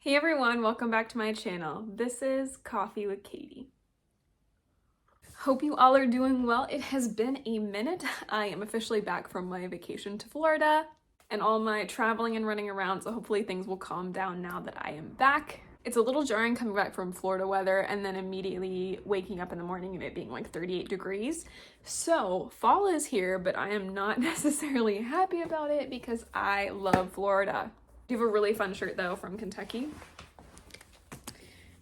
Hey everyone, welcome back to my channel. This is Coffee with Katie. Hope you all are doing well. It has been a minute. I am officially back from my vacation to Florida and all my traveling and running around, so hopefully things will calm down now that I am back. It's a little jarring coming back from Florida weather and then immediately waking up in the morning and it being like 38 degrees. So fall is here, but I am not necessarily happy about it because I love Florida. I have a really fun shirt though from Kentucky.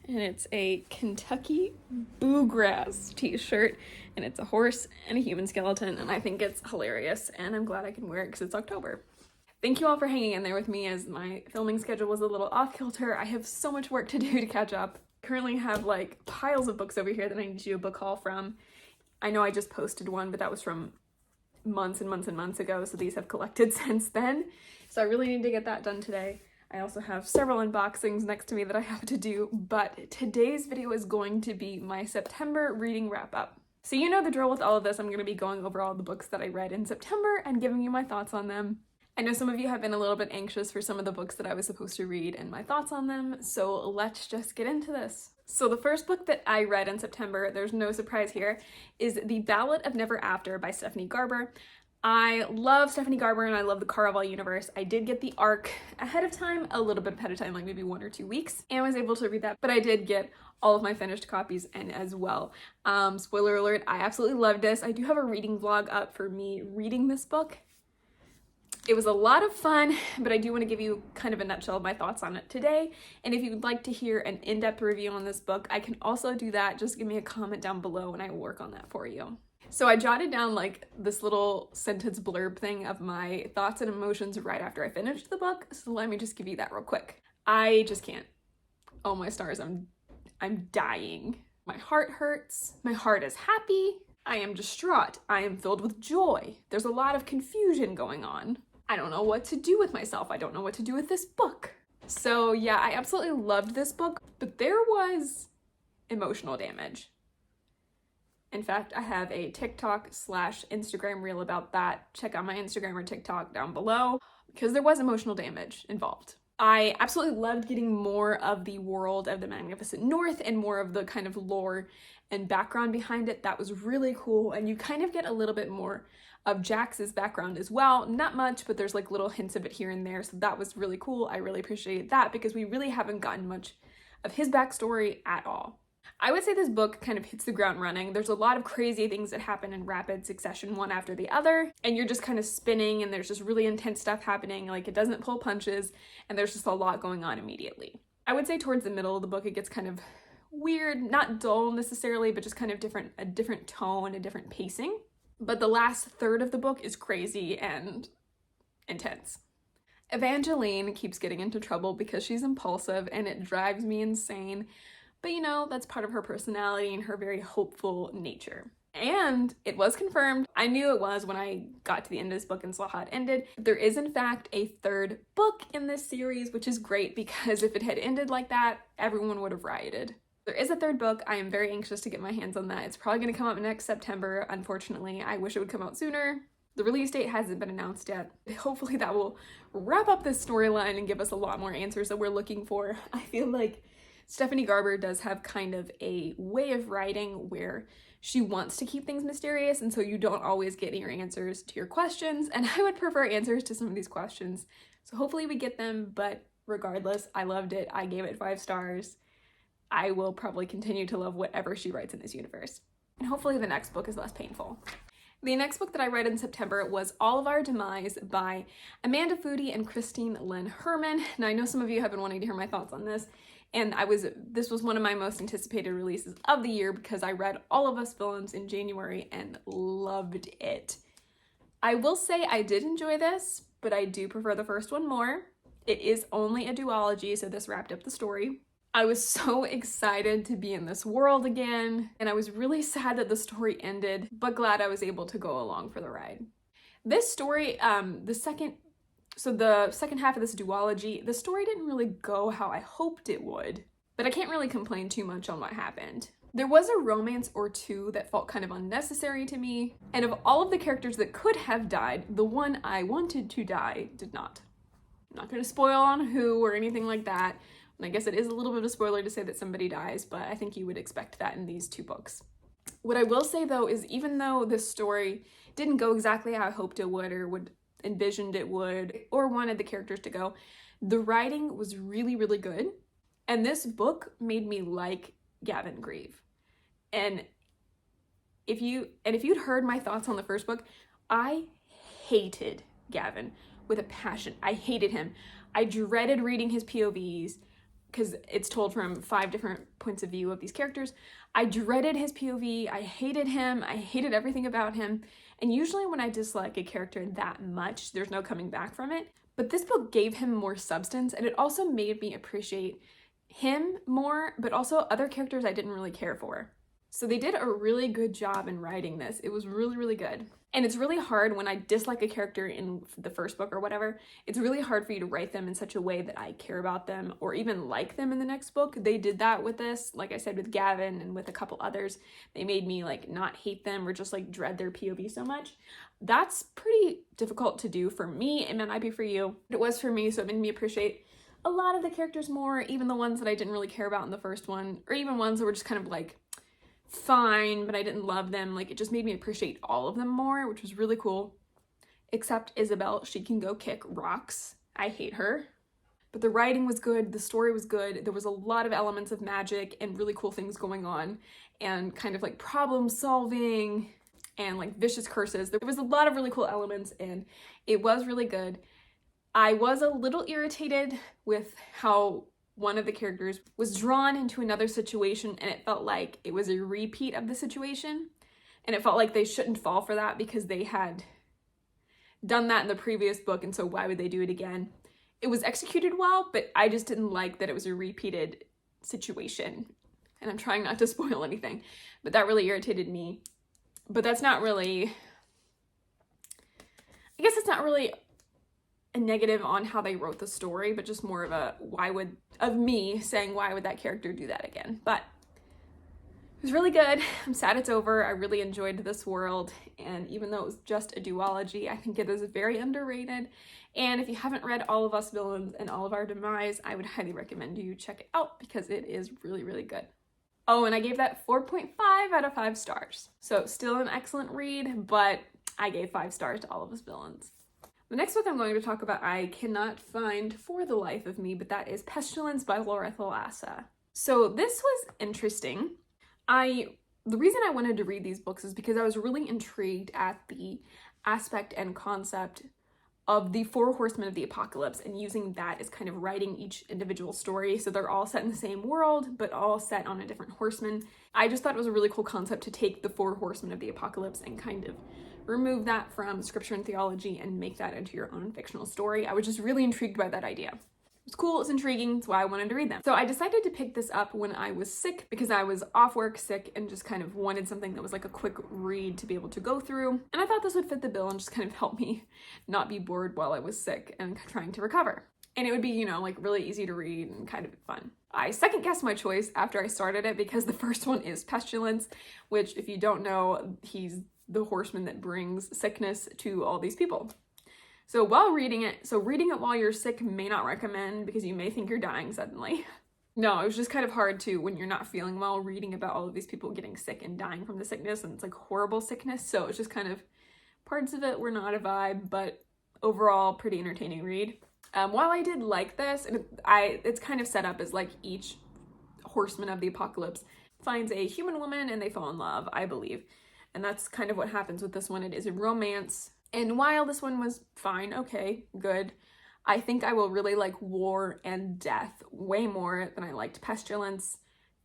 And it's a Kentucky Bluegrass t-shirt, and it's a horse and a human skeleton, and I think it's hilarious, and I'm glad I can wear it because it's October. Thank you all for hanging in there with me as my filming schedule was a little off kilter. I have so much work to do to catch up. Currently have like piles of books over here that I need to do a book haul from. I know I just posted one, but that was from months and months and months ago, so these have collected since then. So I really need to get that done today. I also have several unboxings next to me that I have to do, but today's video is going to be my September reading wrap-up. So you know the drill with all of this. I'm going to be going over all the books that I read in September and giving you my thoughts on them. I know some of you have been a little bit anxious for some of the books that I was supposed to read and my thoughts on them, so let's just get into this. So the first book that I read in September, there's no surprise here, is The Ballot of Never After by Stephanie Garber. I love Stephanie Garber and I love the Caraval universe. I did get the arc ahead of time, a little bit ahead of time, like maybe 1 or 2 weeks, and was able to read that, but I did get all of my finished copies in as well. Spoiler alert, I absolutely loved this. I do have a reading vlog up for me reading this book. It was a lot of fun, but I do want to give you kind of a nutshell of my thoughts on it today. And if you would like to hear an in-depth review on this book, I can also do that. Just give me a comment down below and I will work on that for you. So I jotted down like this little sentence blurb thing of my thoughts and emotions right after I finished the book. So let me just give you that real quick. I just can't. Oh my stars, I'm dying. My heart hurts. My heart is happy. I am distraught. I am filled with joy. There's a lot of confusion going on. I don't know what to do with myself. I don't know what to do with this book. So yeah, I absolutely loved this book, but there was emotional damage. In fact, I have a TikTok/Instagram reel about that. Check out my Instagram or TikTok down below because there was emotional damage involved. I absolutely loved getting more of the world of the Magnificent North and more of the kind of lore and background behind it. That was really cool, and you kind of get a little bit more of Jax's background as well. Not much, but there's like little hints of it here and there, so that was really cool. I really appreciated that because we really haven't gotten much of his backstory at all. I would say this book kind of hits the ground running. There's a lot of crazy things that happen in rapid succession, one after the other, and you're just kind of spinning and there's just really intense stuff happening. Like it doesn't pull punches and there's just a lot going on immediately. I would say towards the middle of the book it gets kind of weird, not dull necessarily, but just kind of a different tone, a different pacing. But the last third of the book is crazy and intense. Evangeline keeps getting into trouble because she's impulsive and it drives me insane. But you know, that's part of her personality and her very hopeful nature. And it was confirmed. I knew it was when I got to the end of this book and saw how it ended. There is in fact a third book in this series, which is great because if it had ended like that, everyone would have rioted. There is a third book. I am very anxious to get my hands on that. It's probably going to come out next September. Unfortunately, I wish it would come out sooner. The release date hasn't been announced yet. Hopefully that will wrap up this storyline and give us a lot more answers that we're looking for. I feel like Stephanie Garber does have kind of a way of writing where she wants to keep things mysterious, and so you don't always get your answers to your questions, and I would prefer answers to some of these questions. So hopefully we get them, but regardless, I loved it. I gave it 5 stars. I will probably continue to love whatever she writes in this universe. And hopefully the next book is less painful. The next book that I read in September was Our Demise by Amanda Foody and Christine Lynn Herman. Now I know some of you have been wanting to hear my thoughts on this, and this was one of my most anticipated releases of the year because I read all of Us Villains in January and loved it. I will say I did enjoy this, but I do prefer the first one more. It is only a duology, so this wrapped up the story. I was so excited to be in this world again, and I was really sad that the story ended, but glad I was able to go along for the ride. This story, the second half of this duology, the story didn't really go how I hoped it would, but I can't really complain too much on what happened. There was a romance or two that felt kind of unnecessary to me, and of all of the characters that could have died, the one I wanted to die did not. I'm not going to spoil on who or anything like that, And I guess it is a little bit of a spoiler to say that somebody dies, but I think you would expect that in these 2 books. What I will say though is even though this story didn't go exactly how I hoped it would or would envisioned it would or wanted the characters to go, the writing was really, really good. And this book made me like Gavin Grieve. And if you'd heard my thoughts on the first book, I hated Gavin with a passion. I hated him. I dreaded reading his POVs because it's told from 5 different points of view of these characters. I dreaded his POV. I hated him. I hated everything about him. And usually when I dislike a character that much, there's no coming back from it. But this book gave him more substance, and it also made me appreciate him more, but also other characters I didn't really care for. So they did a really good job in writing this. It was really, really good. And it's really hard when I dislike a character in the first book or whatever, it's really hard for you to write them in such a way that I care about them or even like them in the next book. They did that with this, like I said, with Gavin and with a couple others. They made me like not hate them or just like dread their POV so much. That's pretty difficult to do for me. It might not be for you. It was for me, so it made me appreciate a lot of the characters more, even the ones that I didn't really care about in the first one, or even ones that were just kind of like fine, but I didn't love them. Like, it just made me appreciate all of them more, which was really cool. Except Isabel, she can go kick rocks. I hate her. But the writing was good, the story was good, there was a lot of elements of magic and really cool things going on, and kind of like problem solving and like vicious curses. There was a lot of really cool elements and it was really good. I was a little irritated with how one of the characters was drawn into another situation and it felt like it was a repeat of the situation. And it felt like they shouldn't fall for that because they had done that in the previous book, and so why would they do it again? It was executed well, but I just didn't like that it was a repeated situation. And I'm trying not to spoil anything, but that really irritated me. But that's not really, I guess it's not really a negative on how they wrote the story, but just more of a of me saying why would that character do that again. But it was really good. I'm sad it's over. I really enjoyed this world, and even though it was just a duology, I think it is very underrated. And if you haven't read all of Us Villains and all of Our Demise, I would highly recommend you check it out because it is really, really good. Oh, and I gave that 4.5 out of 5 stars. So still an excellent read, but I gave 5 stars to All of Us Villains. The next book I'm going to talk about I cannot find for the life of me, but that is Pestilence by Laura Thalassa. So this was interesting. The reason I wanted to read these books is because I was really intrigued at the aspect and concept of the 4 horsemen of the apocalypse and using that as kind of writing each individual story. So they're all set in the same world, but all set on a different horseman. I just thought it was a really cool concept to take the 4 horsemen of the apocalypse and kind of remove that from scripture and theology and make that into your own fictional story. I was just really intrigued by that idea. It was cool, it was intriguing, that's why I wanted to read them. So I decided to pick this up when I was sick because I was off work sick and just kind of wanted something that was like a quick read to be able to go through. And I thought this would fit the bill and just kind of help me not be bored while I was sick and trying to recover. And it would be, you know, like really easy to read and kind of fun. I second guessed my choice after I started it because the first one is Pestilence, which if you don't know, he's the horseman that brings sickness to all these people. So while reading it while you're sick may not recommend because you may think you're dying suddenly. No, it was just kind of hard to, when you're not feeling well, reading about all of these people getting sick and dying from the sickness, and it's like horrible sickness. So it's just kind of, parts of it were not a vibe, but overall pretty entertaining read. While I did like this, it's kind of set up as like each horseman of the apocalypse finds a human woman and they fall in love, I believe. And that's kind of what happens with this one. It is a romance. And while this one was fine, okay, good, I think I will really like War and Death way more than I liked Pestilence.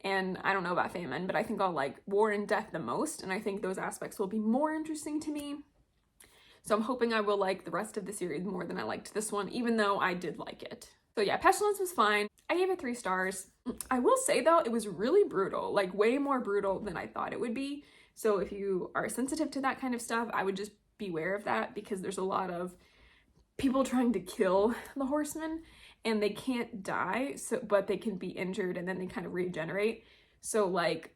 And I don't know about Famine, but I think I'll like War and Death the most. And I think those aspects will be more interesting to me. So I'm hoping I will like the rest of the series more than I liked this one, even though I did like it. So yeah, Pestilence was fine. I gave it 3 stars. I will say though, it was really brutal, like way more brutal than I thought it would be. So if you are sensitive to that kind of stuff, I would just beware of that because there's a lot of people trying to kill the horsemen and they can't die, but they can be injured and then they kind of regenerate. So like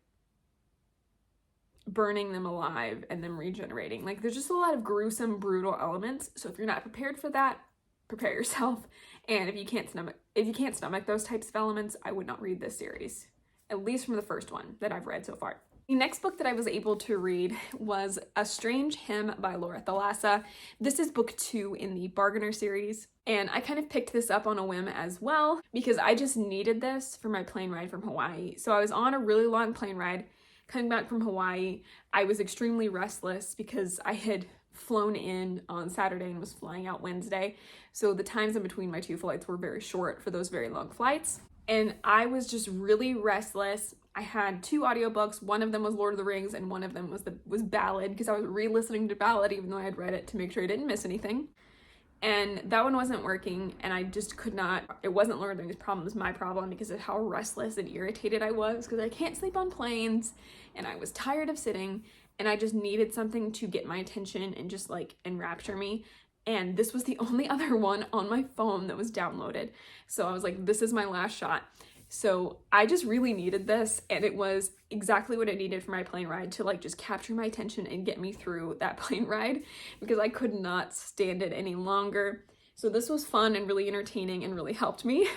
burning them alive and then regenerating. Like there's just a lot of gruesome, brutal elements. So if you're not prepared for that, prepare yourself. And if you can't if you can't stomach those types of elements, I would not read this series, at least from the first one that I've read so far. The next book that I was able to read was A Strange Hymn by Laura Thalassa. This is book 2 in the Bargainer series, and I kind of picked this up on a whim as well because I just needed this for my plane ride from Hawaii. So I was on a really long plane ride coming back from Hawaii. I was extremely restless because I had flown in on Saturday and was flying out Wednesday. So the times in between my 2 flights were very short for those very long flights. And I was just really restless. I had 2 audiobooks. One of them was Lord of the Rings and one of them was Ballot, because I was re-listening to Ballot even though I had read it to make sure I didn't miss anything. And that one wasn't working, and I just could not. It wasn't Lord of the Rings' problem, it was my problem because of how restless and irritated I was because I can't sleep on planes and I was tired of sitting and I just needed something to get my attention and just like enrapture me. And this was the only other one on my phone that was downloaded. So I was like, this is my last shot. So I just really needed this, and it was exactly what I needed for my plane ride to like just capture my attention and get me through that plane ride because I could not stand it any longer. So this was fun and really entertaining and really helped me.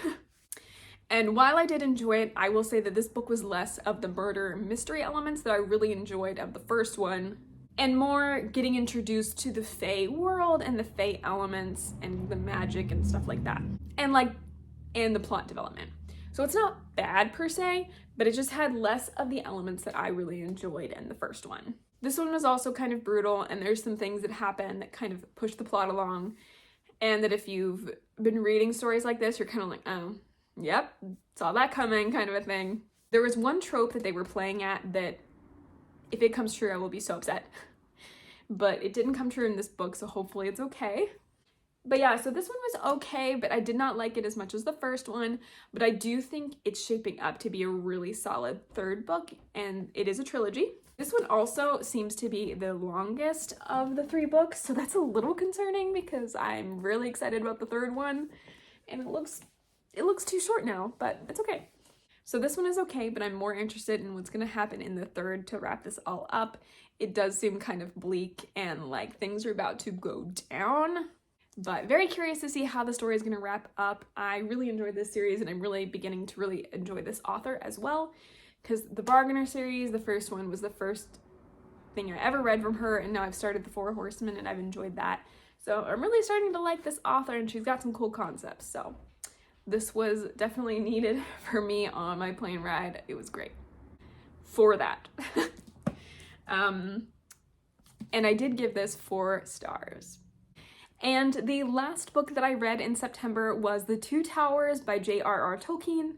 And while I did enjoy it, I will say that this book was less of the murder mystery elements that I really enjoyed of the first one, and more getting introduced to the Fae world and the Fae elements and the magic and stuff like that. And the plot development. So it's not bad per se, but it just had less of the elements that I really enjoyed in the first one. This one was also kind of brutal, and there's some things that happen that kind of push the plot along, and that if you've been reading stories like this, you're kind of like, oh, yep, saw that coming kind of a thing. There was one trope that they were playing at that if it comes true, I will be so upset. But it didn't come true in this book, so hopefully it's okay. But yeah, so this one was okay, but I did not like it as much as the first one, but I do think it's shaping up to be a really solid 3rd book, and it is a trilogy. This one also seems to be the longest of the 3 books, so that's a little concerning because I'm really excited about the 3rd one, and it looks too short now, but it's okay. So this one is okay, but I'm more interested in what's gonna happen in the 3rd to wrap this all up. It does seem kind of bleak and like things are about to go down. But very curious to see how the story is going to wrap up. I really enjoyed this series, and I'm really beginning to really enjoy this author as well, because the Bargainer series, the first one, was the first thing I ever read from her, and now I've started the 4 Horsemen and I've enjoyed that. So I'm really starting to like this author, and she's got some cool concepts. So this was definitely needed for me on my plane ride. It was great for that. And I did give this 4 stars. And the last book that I read in September was The Two Towers by J.R.R. Tolkien.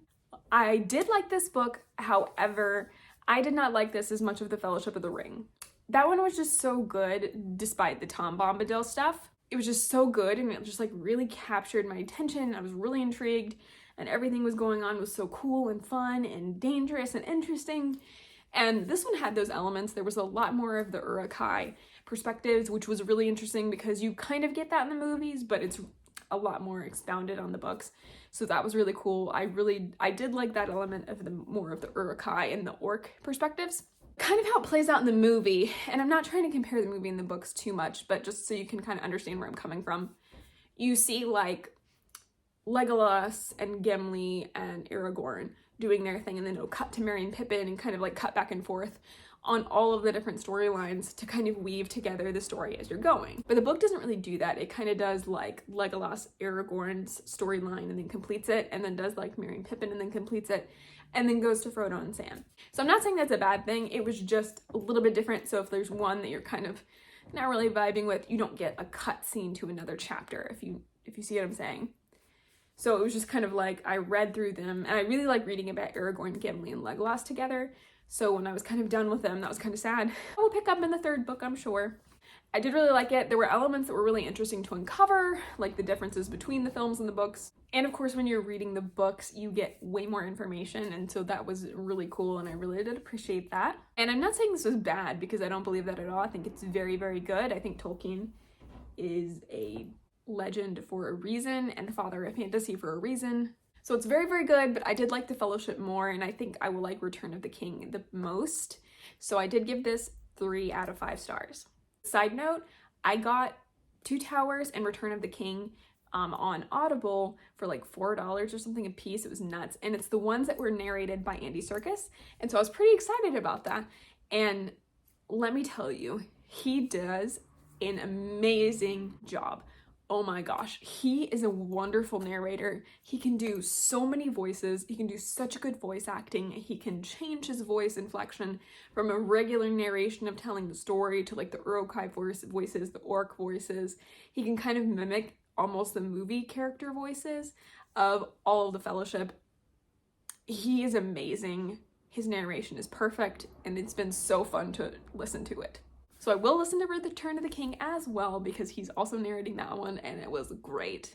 I did like this book, however, I did not like this as much of The Fellowship of the Ring. That one was just so good, despite the Tom Bombadil stuff. It was just so good, and it just like really captured my attention. I was really intrigued, and everything was going on was so cool and fun and dangerous and interesting. And this one had those elements. There was a lot more of the Uruk-hai perspectives, which was really interesting because you kind of get that in the movies, but it's a lot more expounded on the books. So that was really cool. I did like that element of the more of the Uruk-hai and the orc perspectives. Kind of how it plays out in the movie, and I'm not trying to compare the movie and the books too much, but just so you can kind of understand where I'm coming from. You see like Legolas and Gimli and Aragorn doing their thing, and then it'll cut to Merry and Pippin and kind of like cut back and forth on all of the different storylines to kind of weave together the story as you're going. But the book doesn't really do that. It kind of does like Legolas, Aragorn's storyline and then completes it, and then does like Merry and Pippin and then completes it, and then goes to Frodo and Sam. So I'm not saying that's a bad thing. It was just a little bit different. So if there's one that you're kind of not really vibing with, you don't get a cut scene to another chapter, if you see what I'm saying. So it was just kind of like, I read through them, and I really like reading about Aragorn, Gimli, and Legolas together. So when I was kind of done with them, that was kind of sad. I will pick up in the 3rd book, I'm sure. I did really like it. There were elements that were really interesting to uncover, like the differences between the films and the books. And of course, when you're reading the books, you get way more information, and so that was really cool, and I really did appreciate that. And I'm not saying this was bad, because I don't believe that at all. I think it's very, very good. I think Tolkien is a legend for a reason, and the father of fantasy for a reason. So it's very, very good, but I did like The Fellowship more, and I think I will like Return of the King the most. So I did give this 3 out of 5 stars. Side note, I got Two Towers and Return of the King on Audible for like $4 or something a piece. It was nuts. And it's the ones that were narrated by Andy Serkis. And so I was pretty excited about that. And let me tell you, he does an amazing job. Oh my gosh, he is a wonderful narrator. He can do so many voices. He can do such good voice acting. He can change his voice inflection from a regular narration of telling the story to like the Uruk-hai voices, the orc voices. He can kind of mimic almost the movie character voices of all of the Fellowship. He is amazing. His narration is perfect, and it's been so fun to listen to it. So I will listen to Return of the King as well, because he's also narrating that one, and it was great.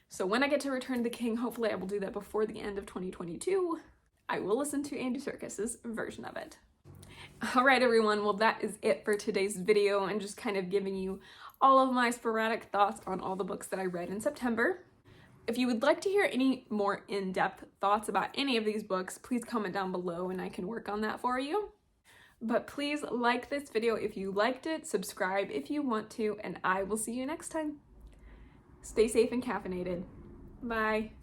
So when I get to Return of the King, hopefully I will do that before the end of 2022, I will listen to Andy Serkis's version of it. Alright everyone, well that is it for today's video, and just kind of giving you all of my sporadic thoughts on all the books that I read in September. If you would like to hear any more in-depth thoughts about any of these books, please comment down below and I can work on that for you. But please like this video if you liked it, subscribe if you want to, and I will see you next time. Stay safe and caffeinated. Bye.